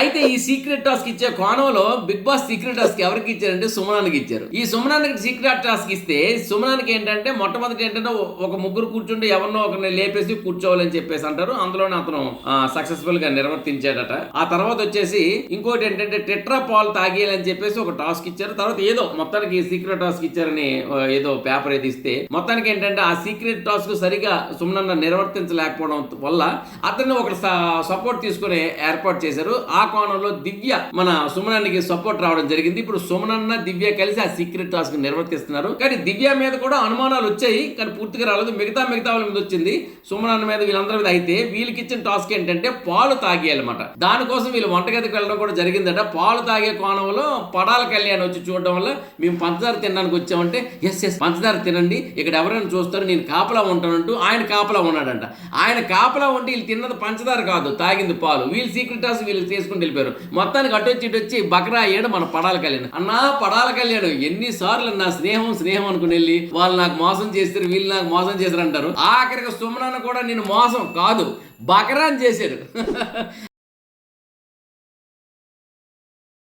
అయితే ఈ secret task ఇచ్చే కోణంలో బిగ్ బాస్ సీక్రెట్ టాస్క్ ఎవరికి ఇచ్చారంటే సుమనానికి ఇచ్చారు. ఈ సుమనానికి సీక్రెట్ టాస్క్ ఇస్తే సుమనానికి ఏంటంటే మొట్టమొదటి ఏంటంటే ఒక ముగ్గురు కూర్చుండి ఎవరినో ఒకరిని లేపేసి కూర్చోవాలని చెప్పేసి అంటారు. అందులోనే అతను సక్సెస్ఫుల్ గా నిర్వర్తించాడట. ఆ తర్వాత వచ్చేసి ఇంకోటి ఏంటంటే టెట్రా పాల్ తాగేయాలని చెప్పేసి ఒక టాస్క్ ఇచ్చారు. తర్వాత ఏదో మొత్తానికి సీక్రెట్ టాస్క్ ఇచ్చారని ఏదో పేపర్ ఏది ఇస్తే మొత్తానికి ఏంటంటే ఆ సీక్రెట్ టాస్క్ సరిగా సుమనన్న నిర్వర్తించలేకపోవడం వల్ల అతన్ని ఒక సపోర్ట్ తీసుకుని ఏర్పాటు చేశారు. ఆ కోణంలో దివ్య మన సుమనానికి సపోర్ట్ రావడం జరిగింది. ఇప్పుడు సుమనన్న దివ్య కలిసి ఆ సీక్రెట్ టాస్క్ నిర్వర్తిస్తున్నారు. కానీ దివ్య మీద కూడా అనుమానాలు వచ్చాయి, కానీ పూర్తిగా రాలేదు. మిగతా వాళ్ళ మీద వచ్చింది, సుమనన్న మీద, వీళ్ళందరి మీద. అయితే వీళ్ళకి ఇచ్చిన టాస్క్ ఏంటంటే పాలు తాగేయాలన్నమాట. దానికోసం వీళ్ళు వంటగదికి వెళ్ళడం కూడా జరిగిందట. పాలు తాగే కోణంలో పడాల కళ్యాణ్ వచ్చి చూడడం వల్ల మేము పంచదార తినడానికి వచ్చామంటే ఎస్ పంచదార తినండి, ఇక్కడ ఎవరైనా చూస్తారు, నేను కాపలా ఉంటానంటూ ఆయన కాపలా ఉన్నాడంట. ఆయన కాపలా ఉంటే వీళ్ళు తిన్నది పంచదార కాదు, తాగింది పాలు. వీళ్ళు సీక్రెట్ టాస్క్ వీళ్ళు చేసుకుని వెళ్ళిపోయారు. మొత్తానికి అటు వచ్చి బకరా అయ్యాడు మన పడాల కళ్యాణ్. అన్నా పడాల కళ్యాణ్ ఎన్నిసార్లు నా స్నేహం అనుకుని వెళ్ళి వాళ్ళు నాకు మోసం చేస్తారు, వీళ్ళు నాకు మోసం చేస్తారు అంటారు. ఆఖరికి సుమనన్న కూడా నేను మోసం కాదు బకరా అని చేశాడు.